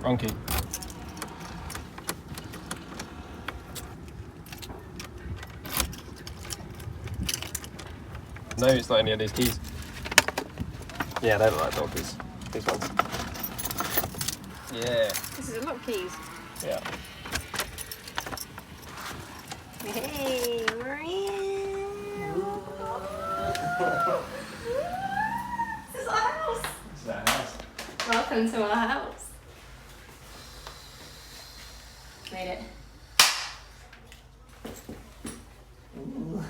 Wrong key. No, it's not any of these keys. Yeah, they look like dog keys. These ones. Yeah. This is a lot of keys. Yeah. Hey, we're in. This is our house. This is our house. Welcome to our house. Made it. Ooh.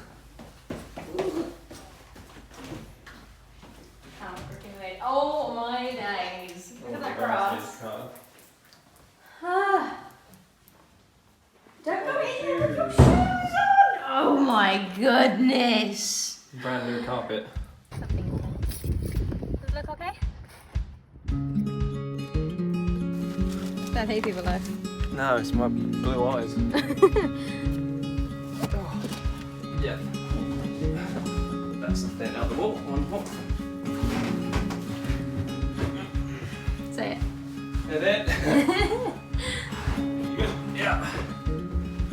How freaking late. Oh my days. Look at that grass. Ah. Don't go in there with your shoes on. Oh my goodness. Brand new carpet. Does it look okay? Don't hate people though. No, it's my blue eyes. Oh. Yeah. That's the thing out the wall. One more. Say it. Is it? You good? Yeah.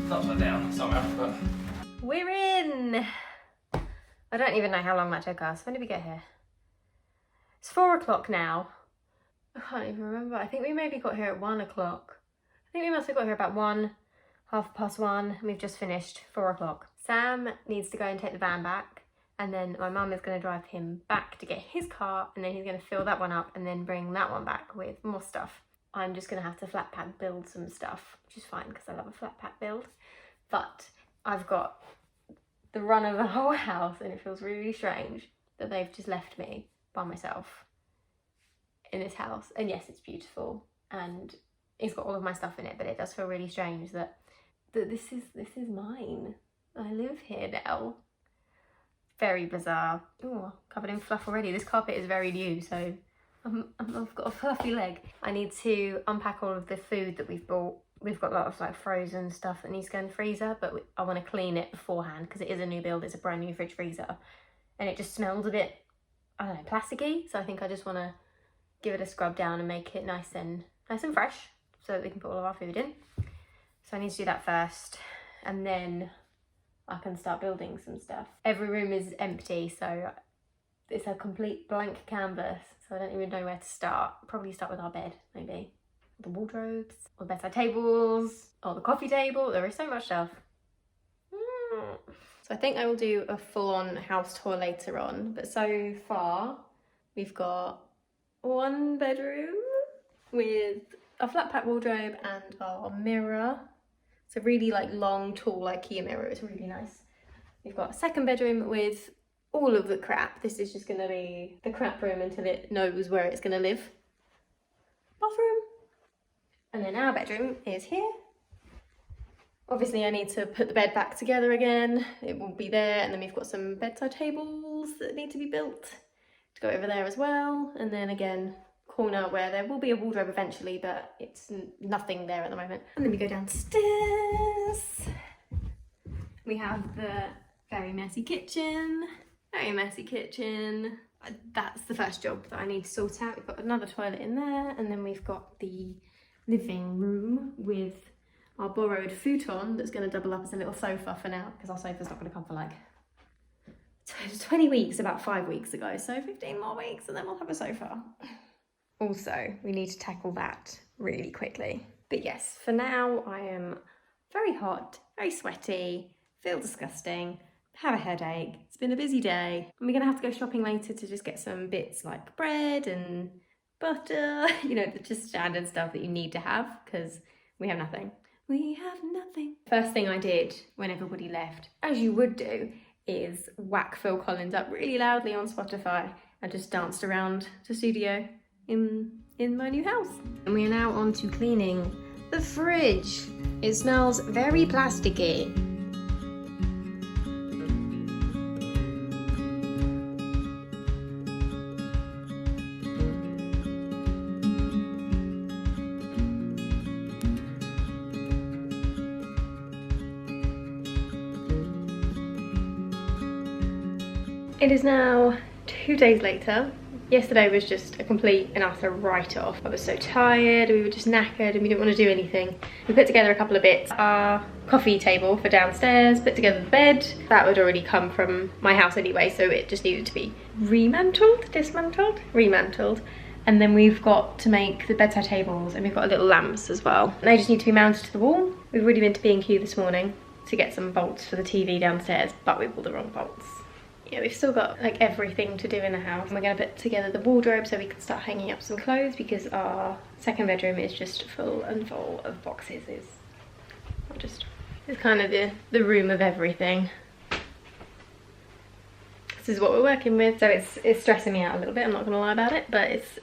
Upside down somehow, but. We're in. I don't even know how long that took us. When did we get here? It's 4 o'clock now. I can't even remember. I think we maybe got here at 1 o'clock. I think we must have got here about 1, 1:30, and we've just finished 4 o'clock. Sam needs to go and take the van back, and then my mum is going to drive him back to get his car, and then he's going to fill that one up and then bring that one back with more stuff. I'm just going to have to flat pack build some stuff, which is fine because I love a flat pack build. But I've got the run of the whole house, and it feels really strange that they've just left me by myself in this house. And yes, it's beautiful and it's got all of my stuff in it, but it does feel really strange that this is mine. I live here now. Very bizarre. Oh, covered in fluff already. This carpet is very new, so I've got a fluffy leg. I need to unpack all of the food that we've bought. We've got a lot of like frozen stuff that needs to go in the freezer, but I want to clean it beforehand because it is a new build. It's a brand new fridge freezer, and it just smells a bit, I don't know, plasticky. So I think I just want to give it a scrub down and make it nice and fresh so that we can put all of our food in. So I need to do that first, and then I can start building some stuff. Every room is empty, so it's a complete blank canvas. So I don't even know where to start. Probably start with our bed, maybe. The wardrobes, or the bedside tables, or the coffee table. There is so much stuff. So I think I will do a full-on house tour later on. But so far, we've got 1 bedroom with a flat pack wardrobe and our mirror. It's a really like long, tall IKEA mirror. It's really nice. We've got a 2nd bedroom with all of the crap. This is just gonna be the crap room until it knows where it's gonna live. Bathroom. And then our bedroom is here. Obviously I need to put the bed back together again. It will be there. And then we've got some bedside tables that need to be built to go over there as well. And then again, corner where there will be a wardrobe eventually, but it's nothing there at the moment. And then we go downstairs. We have the very messy kitchen. Very messy kitchen. That's the first job that I need to sort out. We've got another toilet in there, and then we've got the living room with our borrowed futon that's going to double up as a little sofa for now, because our sofa's not going to come for like 20 weeks, about 5 weeks ago, so 15 more weeks and then we'll have a sofa. Also, we need to tackle that really quickly. But yes, for now I am very hot, very sweaty, feel disgusting, have a headache. It's been a busy day. And we're going to have to go shopping later to just get some bits like bread and butter, you know, just standard stuff that you need to have because we have nothing. We have nothing. First thing I did when everybody left, as you would do, is whack Phil Collins up really loudly on Spotify and just danced around the studio in my new house. And we are now on to cleaning the fridge. It smells very plasticky. It is now 2 days later. Yesterday was just a complete and utter write-off. I was so tired, we were just knackered and we didn't want to do anything. We put together a couple of bits. Our coffee table for downstairs, put together the bed. That would already come from my house anyway, so it just needed to be remantled. And then we've got to make the bedside tables and we've got little lamps as well. They just need to be mounted to the wall. We've already been to B&Q this morning to get some bolts for the TV downstairs, but we pulled the wrong bolts. Yeah, we've still got like everything to do in the house. We're gonna put together the wardrobe so we can start hanging up some clothes because our second bedroom is just full of boxes. It's kind of the room of everything. This is what we're working with, so it's stressing me out a little bit, I'm not gonna lie about it, but it's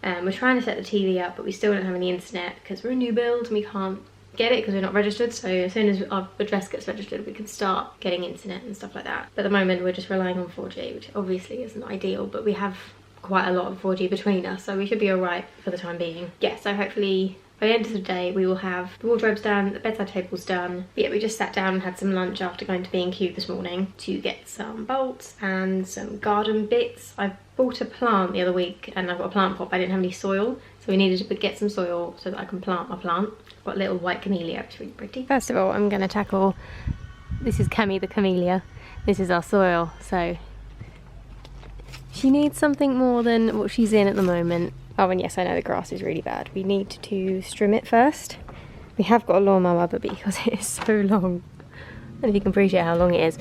we're trying to set the TV up, but we still don't have any internet because we're a new build and we can't get it because we're not registered. So as soon as our address gets registered, we can start getting internet and stuff like that. But at the moment we're just relying on 4G, which obviously isn't ideal, but we have quite a lot of 4G between us, so we should be all right for the time being. Yeah, so hopefully by the end of the day we will have the wardrobes done, the bedside table's done. But yeah, we just sat down and had some lunch after going to B&Q this morning to get some bolts and some garden bits. I bought a plant the other week and I've got a plant pot, but I didn't have any soil, so we needed to get some soil so that I can plant my plant. I've got a little white camellia, it's really pretty. First of all, I'm going to tackle, this is Cami the camellia, this is our soil, so she needs something more than what she's in at the moment. Oh, and yes, I know the grass is really bad. We need to trim it first. We have got a lawnmower, but because it is so long, I don't know if you can appreciate how long it is.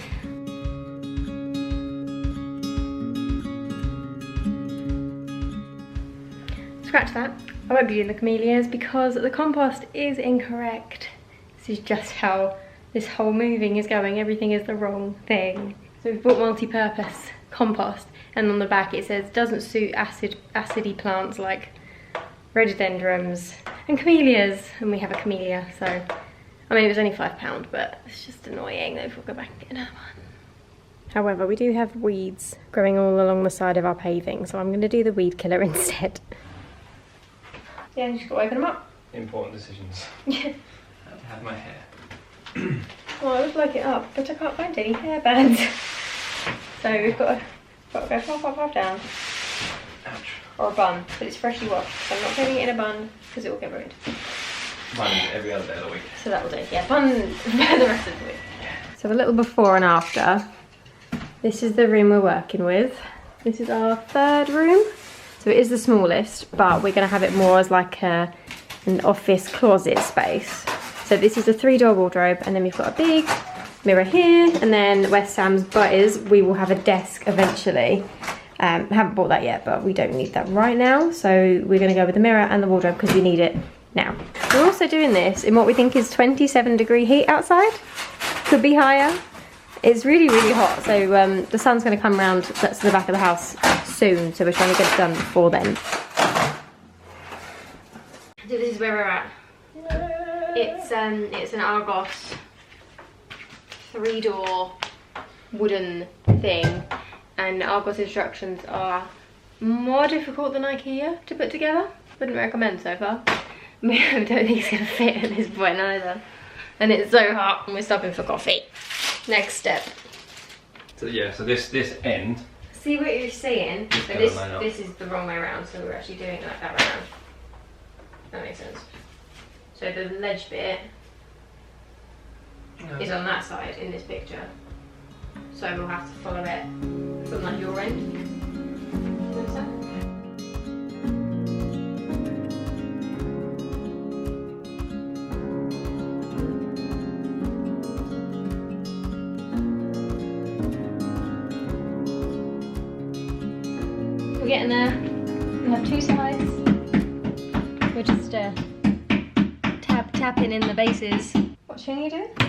Scratch that. I won't be doing the camellias because the compost is incorrect. This is just how this whole moving is going. Everything is the wrong thing. So we've bought multi-purpose compost, and on the back it says doesn't suit acidy plants like rhododendrons and camellias, and we have a camellia, so I mean it was only £5, but it's just annoying that we'll go back and get another one. However, we do have weeds growing all along the side of our paving, so I'm going to do the weed killer instead. Yeah, you just got to open them up. Important decisions. Yeah. How to have my hair. Well, I would like it up, but I can't find any hairbands. So we've got to go half down. Ouch. Or a bun, but it's freshly washed. So I'm not putting it in a bun because it will get ruined. Bun every other day of the week. So that will do. Yeah, bun for the rest of the week. So a little before and after. This is the room we're working with. This is our third room. So it is the smallest, but we're going to have it more as like an office closet space. So this is a 3-door wardrobe, and then we've got a big mirror here, and then where Sam's butt is, we will have a desk eventually. Haven't bought that yet, but we don't need that right now. So we're going to go with the mirror and the wardrobe because we need it now. We're also doing this in what we think is 27-degree heat outside. Could be higher. It's really, really hot, so the sun's going to come round to the back of the house soon, so we're trying to get it done before then. So this is where we're at. It's an Argos 3-door wooden thing, and Argos instructions are more difficult than IKEA to put together. Wouldn't recommend so far. I don't think it's going to fit at this point either. And it's so hot, and we're stopping for coffee. Next step. So yeah, so this end. See what you're saying? So this is the wrong way around, so we're actually doing it like that round. That makes sense. So the ledge bit is on that side in this picture. So we'll have to follow it from like your end. We're getting there. We have 2 sides. We're just tapping in the bases. What tune are you doing? I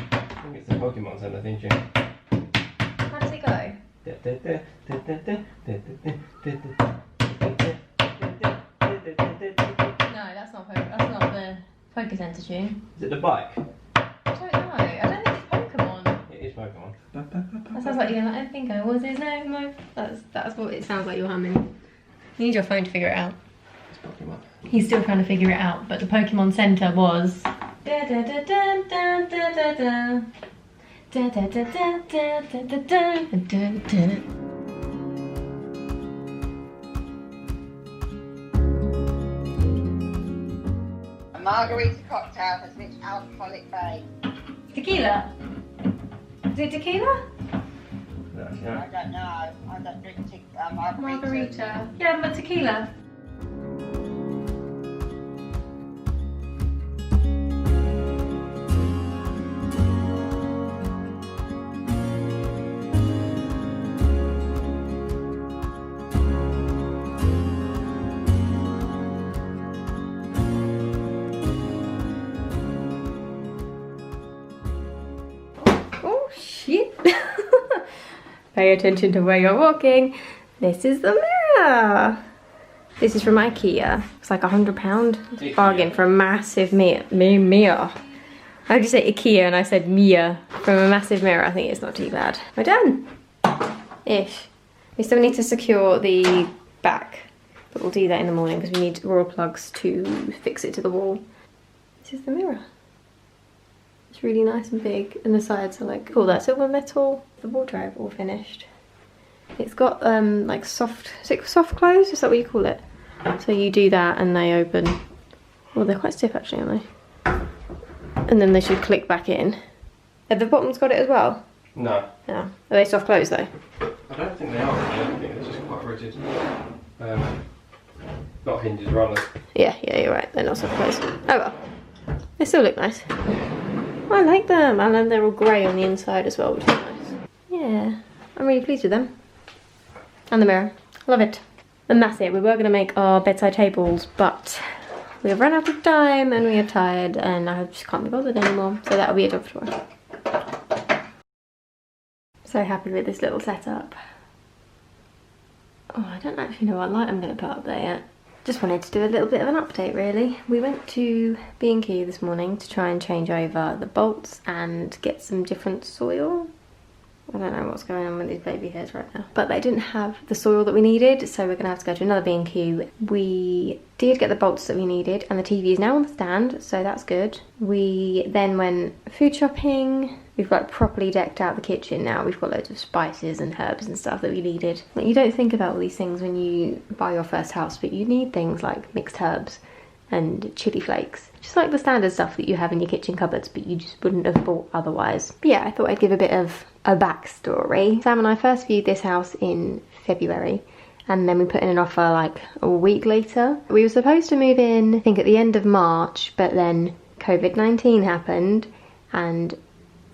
think it's the Pokemon Center theme tune. How does it go? No, that's not the Poké Center tune. Is it the bike? I don't know. I don't think it's Pokemon. It is Pokemon. That sounds like you're like, I think I was his name. That's what it sounds like you're humming. You need your phone to figure it out. It's Pokemon. He's still trying to figure it out, but the Pokemon Center was. Da da da da da da da da. Da da da da da da da da da. margarita cocktail has rich alcoholic base. Tequila? Is it tequila? I don't know. I don't drink margarita. Margarita. Yeah, but tequila. Oh shit! Pay attention to where you're walking. This is the mirror. This is from IKEA. It's like £100 bargain for a massive mirror. I would just say IKEA and I said Mia from a massive mirror. I think it's not too bad. We're done. Ish. We still need to secure the back, but we'll do that in the morning because we need raw plugs to fix it to the wall. This is the mirror. It's really nice and big, and the sides are like all that silver metal. The wardrobe all finished. It's got like soft close. Is that what you call it? So you do that and they open. Well, they're quite stiff actually, aren't they? And then they should click back in. Have the bottoms got it as well? No. No. Are they soft close though? I don't think they are. I think they're just quite rigid. Not hinges, rather. Yeah, you're right. They're not soft close. Oh well. They still look nice. I like them. And then they're all grey on the inside as well, which is nice. Yeah, I'm really pleased with them. And the mirror. Love it. And that's it. We were going to make our bedside tables, but we have run out of time and we are tired and I just can't be bothered anymore. So that'll be a job for tomorrow. So happy with this little setup. Oh, I don't actually know what light I'm going to put up there yet. Just wanted to do a little bit of an update really. We went to B&Q this morning to try and change over the bolts and get some different soil. I don't know what's going on with these baby hairs right now. But they didn't have the soil that we needed, so we're going to have to go to another B&Q. We did get the bolts that we needed, and the TV is now on the stand, so that's good. We then went food shopping. We've got properly decked out the kitchen now. We've got loads of spices and herbs and stuff that we needed. Like, you don't think about all these things when you buy your first house, but you need things like mixed herbs and chili flakes. Just like the standard stuff that you have in your kitchen cupboards, but you just wouldn't have bought otherwise. But yeah, I thought I'd give a bit of a backstory. Sam and I first viewed this house in February, and then we put in an offer like a week later. We were supposed to move in, I think, at the end of March, but then COVID-19 happened, and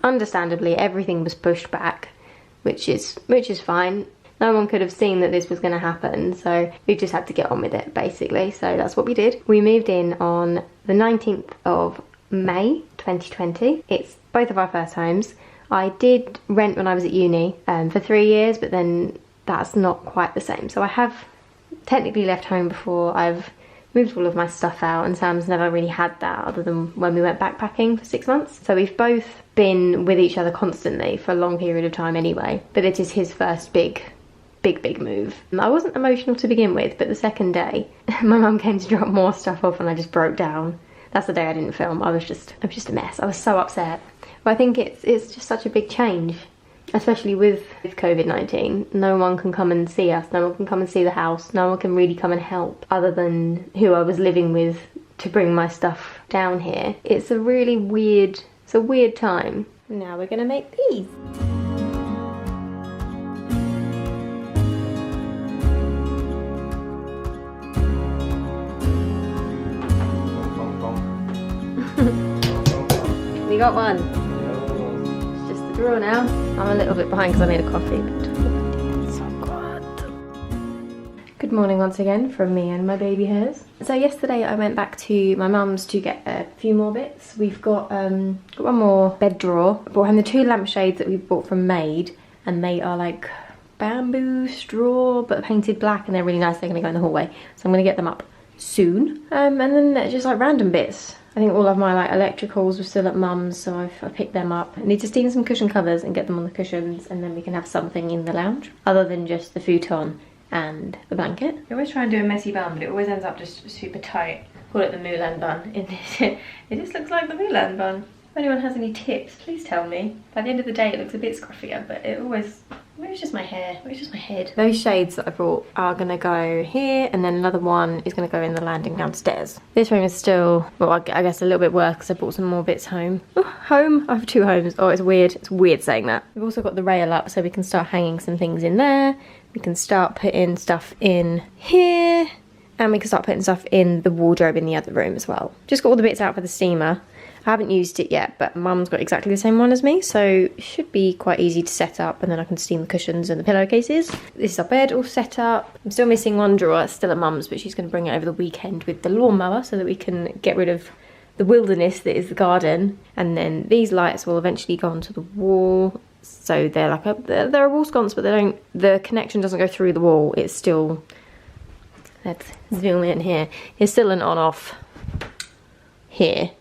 understandably everything was pushed back, which is fine. No one could have seen that this was going to happen, so we just had to get on with it basically. So that's what we did. We moved in on the 19th of May 2020. It's both of our first homes. I did rent when I was at uni for 3 years, but then that's not quite the same. So I have technically left home before. I've moved all of my stuff out, and Sam's never really had that other than when we went backpacking for 6 months. So we've both been with each other constantly for a long period of time anyway, but it is his first big move. I wasn't emotional to begin with, but the second day my mum came to drop more stuff off and I just broke down. That's the day I didn't film. I was just a mess. I was so upset. But I think it's just such a big change, especially with COVID-19. No one can come and see us, no one can come and see the house, no one can really come and help other than who I was living with to bring my stuff down here. It's a really weird, time. Now we're gonna make these. We got one. It's just the drawer now. I'm a little bit behind because I made a coffee, but it's so good. Good morning once again from me and my baby hairs. So yesterday I went back to my mum's to get a few more bits. We've got one more bed drawer. I brought home the 2 lampshades that we bought from Maid, and they are like bamboo straw but painted black, and they're really nice. They're going to go in the hallway, so I'm going to get them up soon. And then they're just like random bits. I think all of my like electricals were still at mum's, so I picked them up. I need to steam some cushion covers and get them on the cushions, and then we can have something in the lounge other than just the futon and the blanket. I always try and do a messy bun, but it always ends up just super tight. Call it the Mulan bun. It just looks like the Mulan bun. If anyone has any tips, please tell me. By the end of the day it looks a bit scruffier, but it always Where's just my hair? Where's just my head? Those shades that I brought are gonna go here, and then another one is gonna go in the landing downstairs. This room is still, well, I guess a little bit worse because I brought some more bits home. Oh, home? I have 2 homes. Oh, it's weird. It's weird saying that. We've also got the rail up so we can start hanging some things in there. We can start putting stuff in here, and we can start putting stuff in the wardrobe in the other room as well. Just got all the bits out for the steamer. I haven't used it yet, but Mum's got exactly the same one as me, so it should be quite easy to set up, and then I can steam the cushions and the pillowcases. This is our bed all set up. I'm still missing one drawer, it's still at Mum's, but she's going to bring it over the weekend with the lawnmower so that we can get rid of the wilderness that is the garden. And then these lights will eventually go onto the wall, so they're like they're a wall sconce, but the connection doesn't go through the wall. It's still, let's zoom in here. It's still an on-off here.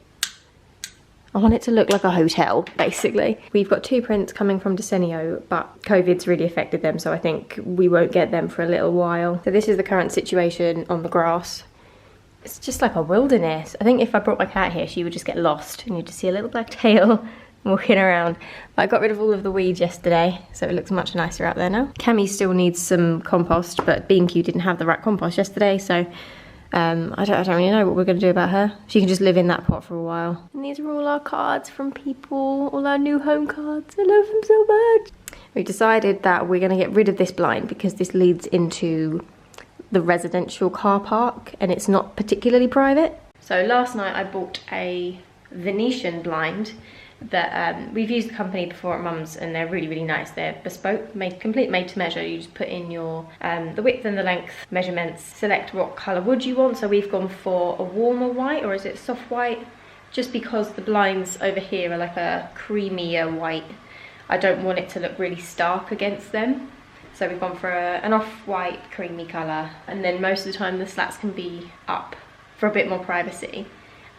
I want it to look like a hotel, basically. We've got 2 prints coming from Desenio, but COVID's really affected them, so I think we won't get them for a little while. So this is the current situation on the grass. It's just like a wilderness. I think if I brought my cat here, she would just get lost, and you'd just see a little black tail walking around. But I got rid of all of the weeds yesterday, so it looks much nicer out there now. Cammy still needs some compost, but B&Q didn't have the right compost yesterday, so I don't really know what we're going to do about her. She can just live in that pot for a while. And these are all our cards from people, all our new home cards. I love them so much. We decided that we're going to get rid of this blind because this leads into the residential car park and it's not particularly private. So last night I bought a Venetian blind that we've used the company before at Mum's, and they're really, really nice. They're bespoke, complete made to measure. You just put in your the width and the length measurements, select what colour wood you want. So we've gone for a warmer white, or is it soft white? Just because the blinds over here are like a creamier white. I don't want it to look really stark against them. So we've gone for an off-white creamy colour, and then most of the time the slats can be up for a bit more privacy.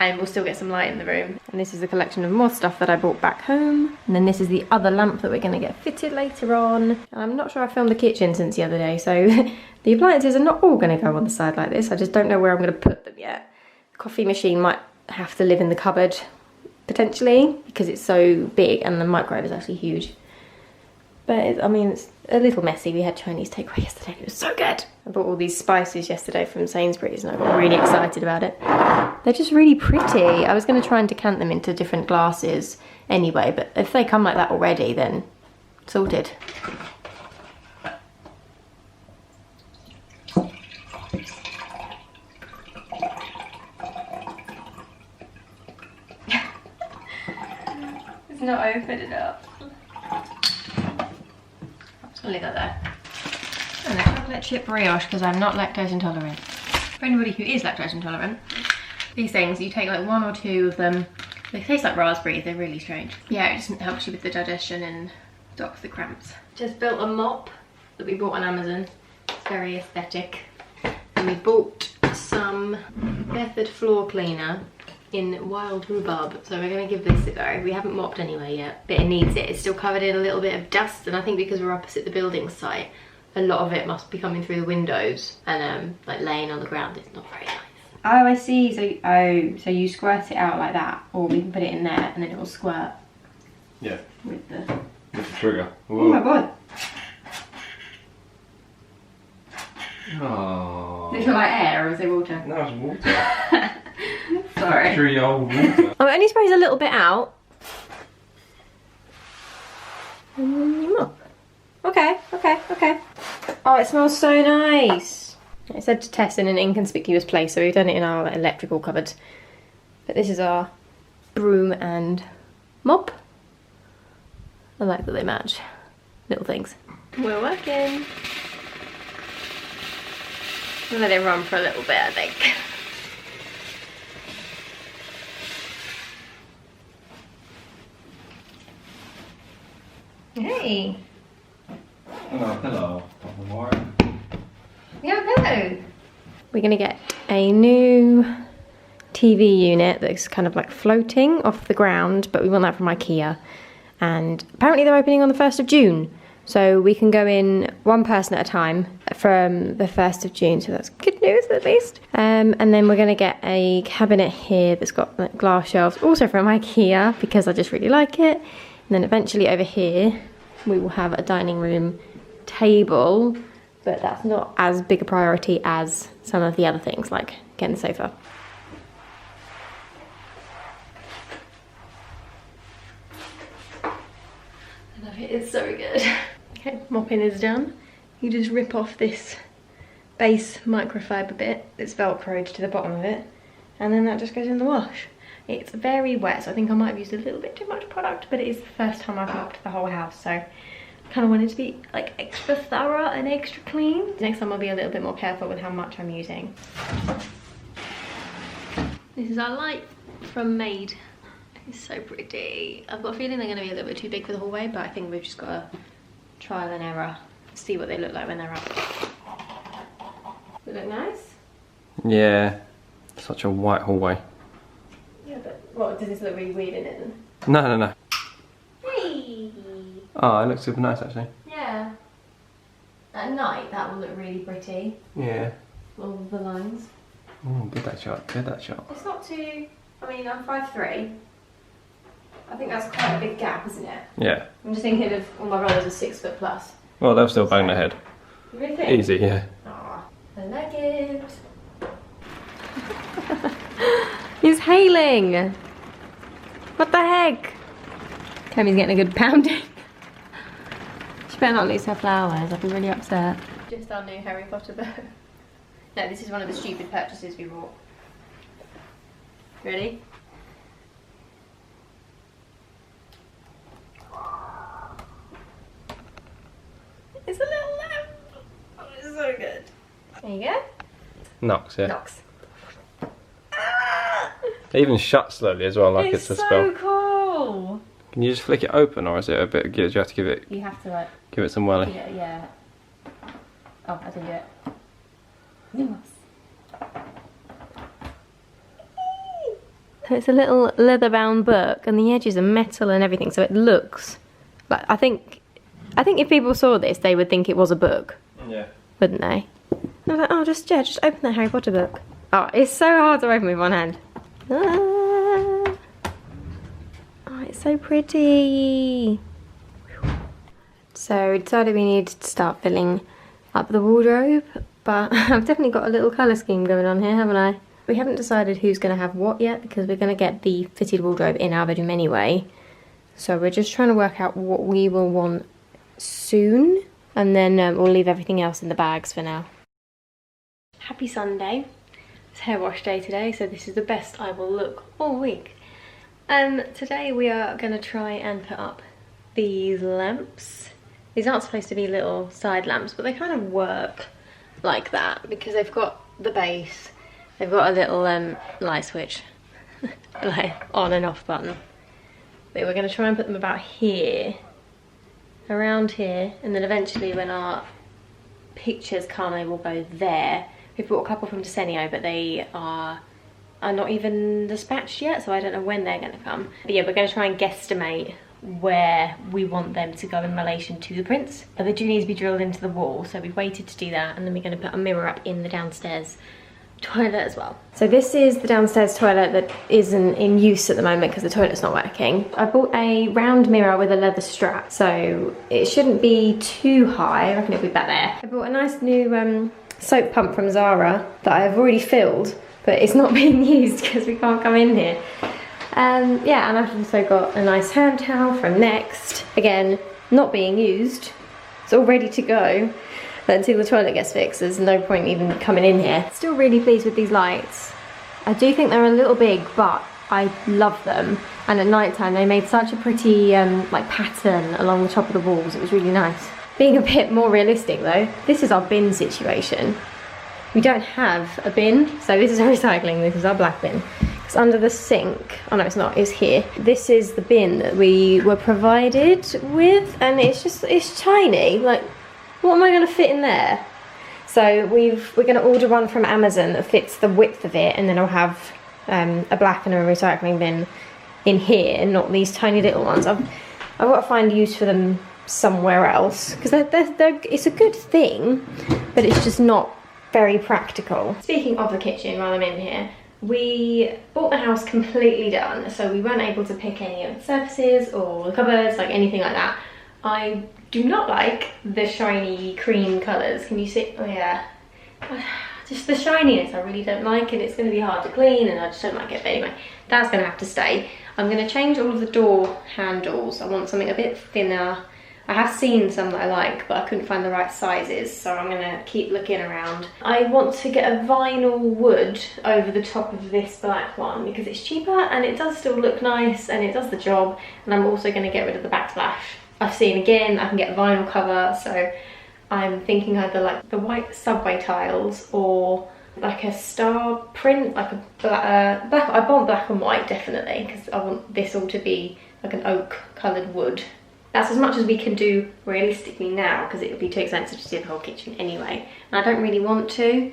And we'll still get some light in the room. And this is a collection of more stuff that I brought back home. And then this is the other lamp that we're going to get fitted later on. And I'm not sure I filmed the kitchen since the other day, so the appliances are not all going to go on the side like this. I just don't know where I'm going to put them yet. The coffee machine might have to live in the cupboard, potentially, because it's so big, and the microwave is actually huge. But I mean, it's a little messy. We had Chinese takeaway yesterday. It was so good. I bought all these spices yesterday from Sainsbury's and I got really excited about it. They're just really pretty. I was going to try and decant them into different glasses anyway, but if they come like that already, then sorted. It's not open enough. Leave that there. And a chocolate chip brioche because I'm not lactose intolerant. For anybody who is lactose intolerant, these things, you take like 1 or 2 of them. They taste like raspberries, they're really strange. Yeah, it just helps you with the digestion and stops the cramps. Just built a mop that we bought on Amazon. It's very aesthetic. And we bought some Bedford floor cleaner in wild rhubarb, so we're going to give this a go. We haven't mopped anyway yet, but it needs it. It's still covered in a little bit of dust, and I think because we're opposite the building site, a lot of it must be coming through the windows and like laying on the ground. It's not very nice. Oh, I see. So you squirt it out like that, or we can put it in there and then it will squirt. Yeah. With the trigger. Whoa. Oh my god. Oh. Does it look like air or is it water? No, it's water. Sorry. Factory old water. Oh, it only sprays a little bit out. And then you mop. Okay. Oh, it smells so nice. It said to test in an inconspicuous place, so we've done it in our electrical cupboard. But this is our broom and mop. I like that they match. Little things. We're working. I'll let it run for a little bit, I think. Hey. Hello. Yeah, hello. We're gonna get a new TV unit that's kind of like floating off the ground, but we want that from IKEA. And apparently they're opening on the 1st of June. So we can go in 1 person at a time from the 1st of June, so that's good news at least. And then we're gonna get a cabinet here that's got like glass shelves, also from IKEA, because I just really like it. And then eventually over here, we will have a dining room table, but that's not as big a priority as some of the other things, like getting the sofa. I love it, it's so good. Okay, mopping is done. You just rip off this base microfiber bit that's velcroed to the bottom of it, and then that just goes in the wash. It's very wet, so I think I might have used a little bit too much product, but it is the first time I've mopped the whole house, so I kind of wanted to be like extra thorough and extra clean. Next time I'll be a little bit more careful with how much I'm using. This is our light from Maid. It's so pretty. I've got a feeling they're going to be a little bit too big for the hallway, but I think we've just got to trial and error, see what they look like when they're up. They look nice? Yeah, such a white hallway. Yeah, but what, does this look really weird in it then? No. Hey! Oh, it looks super nice actually. Yeah. At night, that will look really pretty. Yeah. All of the lines. Oh, good that shot, good that shot. It's not too, I mean, I'm 5'3". I think that's quite a big gap, isn't it? Yeah. I'm just thinking of all my brothers are 6 foot plus. Well, they'll still bang their head. You really think? Easy, yeah. Aw, I like it. He's hailing. What the heck? Kemi's getting a good pounding. She better not lose her flowers, I'll be really upset. Just our new Harry Potter book. No, this is one of the stupid purchases we bought. Ready? It's a little lamp. Oh, it's so good. There you go. Knocks, yeah. Knocks. It even shuts slowly as well, like it's a so spell. Cool. Can you just flick it open, or is it a bit? Do you have to give it? You have to like. Give it some welly. Yeah. Oh, I didn't do it. Lumos. So it's a little leather-bound book, and the edges are metal and everything, so it looks like. I think if people saw this, they would think it was a book. Yeah. Wouldn't they? I was like, oh, just open that Harry Potter book. Oh, it's so hard to open with one hand. Ah. Oh, it's so pretty. So we decided we needed to start filling up the wardrobe, but I've definitely got a little colour scheme going on here, haven't I? We haven't decided who's going to have what yet, because we're going to get the fitted wardrobe in our bedroom anyway. So we're just trying to work out what we will want soon, and then we'll leave everything else in the bags for now. Happy Sunday. It's hair wash day today, so this is the best I will look all week. Today we are going to try and put up these lamps. These aren't supposed to be little side lamps, but they kind of work like that because they've got the base, they've got a little light switch, like on and off button. But we're going to try and put them about here, around here, and then eventually when our pictures come they will go there. We've bought a couple from Desenio, but they are not even dispatched yet, so I don't know when they're going to come. But yeah, we're going to try and guesstimate where we want them to go in relation to the prints. But they do need to be drilled into the wall, so we've waited to do that, and then we're going to put a mirror up in the downstairs toilet as well. So this is the downstairs toilet that isn't in use at the moment because the toilet's not working. I bought a round mirror with a leather strap, so it shouldn't be too high. I reckon it'll be about there. I bought a nice new soap pump from Zara that I've already filled, but it's not being used because we can't come in here. Yeah, and I've also got a nice hand towel from Next. Again, not being used. It's all ready to go. But until the toilet gets fixed, there's no point even coming in here. Still really pleased with these lights. I do think they're a little big, but I love them. And at night time, they made such a pretty like pattern along the top of the walls. It was really nice. Being a bit more realistic though, this is our bin situation. We don't have a bin, so this is our recycling, this is our black bin. It's under the sink. Oh no, it's not, it's here. This is the bin that we were provided with, and it's tiny. Like, what am I gonna fit in there? So we're gonna order one from Amazon that fits the width of it, and then I'll have a black and a recycling bin in here, not these tiny little ones. I've got to find use for them somewhere else, because it's a good thing, but it's just not very practical. Speaking of the kitchen, while I'm in here, we bought the house completely done, so we weren't able to pick any of the surfaces or the cupboards, like anything like that, I do not like the shiny cream colours. Can you see? Oh yeah. Just the shininess I really don't like, and it's going to be hard to clean and I just don't like it. But anyway, that's going to have to stay. I'm going to change all of the door handles. I want something a bit thinner. I have seen some that I like, but I couldn't find the right sizes, so I'm going to keep looking around. I want to get a vinyl wood over the top of this black one because it's cheaper and it does still look nice and it does the job. And I'm also going to get rid of the backsplash. I've seen again I can get a vinyl cover, so I'm thinking either like the white subway tiles or like a star print, like a black. I want black and white definitely because I want this all to be like an oak coloured wood. That's as much as we can do realistically now because it would be too expensive to do the whole kitchen anyway. And I don't really want to,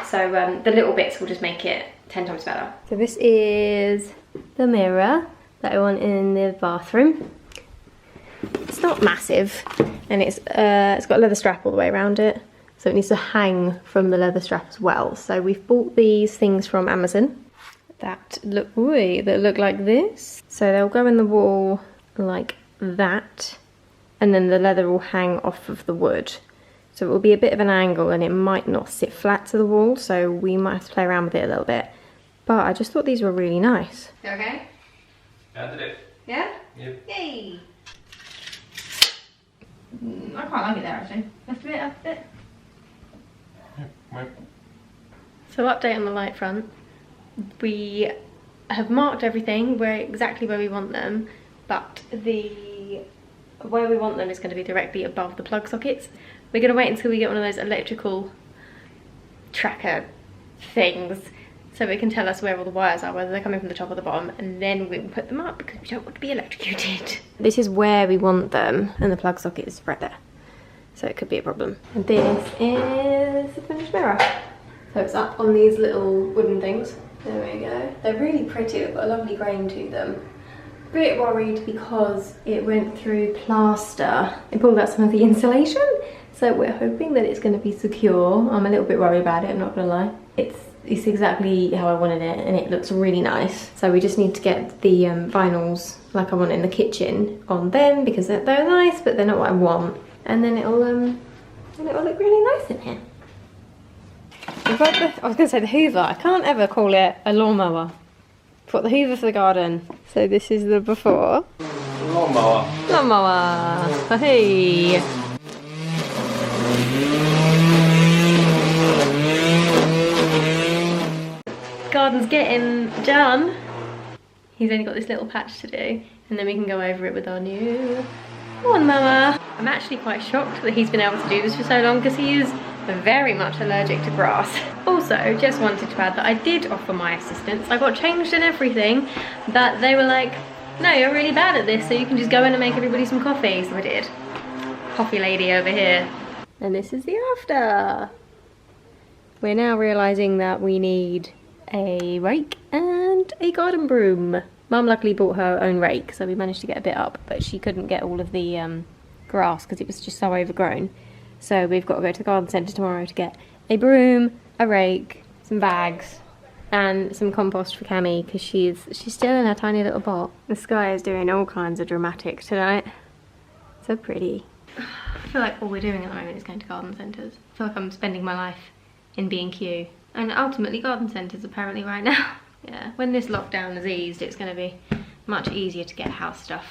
so the little bits will just make it 10 times better. So this is the mirror that I want in the bathroom. It's not massive, and it's got a leather strap all the way around it, so it needs to hang from the leather strap as well. So we've bought these things from Amazon that look like this. So they'll go in the wall like that, and then the leather will hang off of the wood. So it will be a bit of an angle and it might not sit flat to the wall, so we might have to play around with it a little bit. But I just thought these were really nice. You okay? I did it. Yeah? Yep. Yay! I quite like it there actually. Lift a bit, up a bit. Yep. So update on the light front. We have marked everything exactly where we want them, but where we want them is going to be directly above the plug sockets. We're going to wait until we get one of those electrical tracker things so it can tell us where all the wires are, whether they're coming from the top or the bottom, and then we will put them up because we don't want to be electrocuted. This is where we want them, and the plug socket is right there, so it could be a problem. And this is the finished mirror. So it's up on these little wooden things. There we go. They're really pretty, they've got a lovely grain to them. A bit worried because it went through plaster. It pulled out some of the insulation, so we're hoping that it's going to be secure. I'm a little bit worried about it, I'm not going to lie. It's exactly how I wanted it, and it looks really nice. So we just need to get the vinyls like I want in the kitchen on them because they're nice, but they're not what I want. And then it'll look really nice in here. We've got I was going to say the Hoover. I can't ever call it a lawnmower. We've got the Hoover for the garden. So this is the before. Lawnmower. Lawnmower. Hey. Garden's getting done. He's only got this little patch to do, and then we can go over it with our new lawnmower. I'm actually quite shocked that he's been able to do this for so long because he is very much allergic to grass. Also, just wanted to add that I did offer my assistance. I got changed and everything, but they were like, no, you're really bad at this, so you can just go in and make everybody some coffee. So I did. Coffee lady over here. And this is the after. We're now realising that we need a rake and a garden broom. Mum luckily bought her own rake, so we managed to get a bit up, but she couldn't get all of the grass because it was just so overgrown. So we've got to go to the garden centre tomorrow to get a broom, a rake, some bags, and some compost for Cammy because she's still in her tiny little pot. The sky is doing all kinds of dramatic tonight. So pretty. I feel like all we're doing at the moment is going to garden centres. I feel like I'm spending my life in B&Q. And ultimately garden centres apparently right now. Yeah, when this lockdown has eased, it's going to be much easier to get house stuff.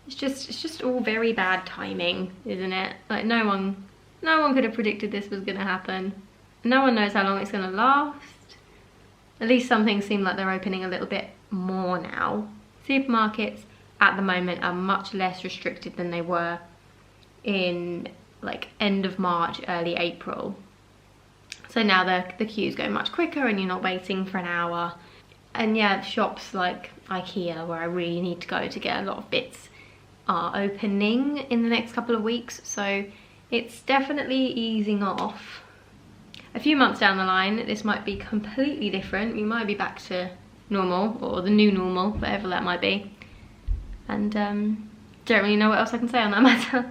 It's just all very bad timing, isn't it? Like no one could have predicted this was going to happen. No one knows how long it's going to last. At least some things seem like they're opening a little bit more now. Supermarkets at the moment are much less restricted than they were in like end of March, early April. So now the queues go much quicker and you're not waiting for an hour. And yeah, shops like IKEA, where I really need to go to get a lot of bits, are opening in the next couple of weeks. So it's definitely easing off. A few months down the line, this might be completely different. We might be back to normal, or the new normal, whatever that might be. And don't really know what else I can say on that matter.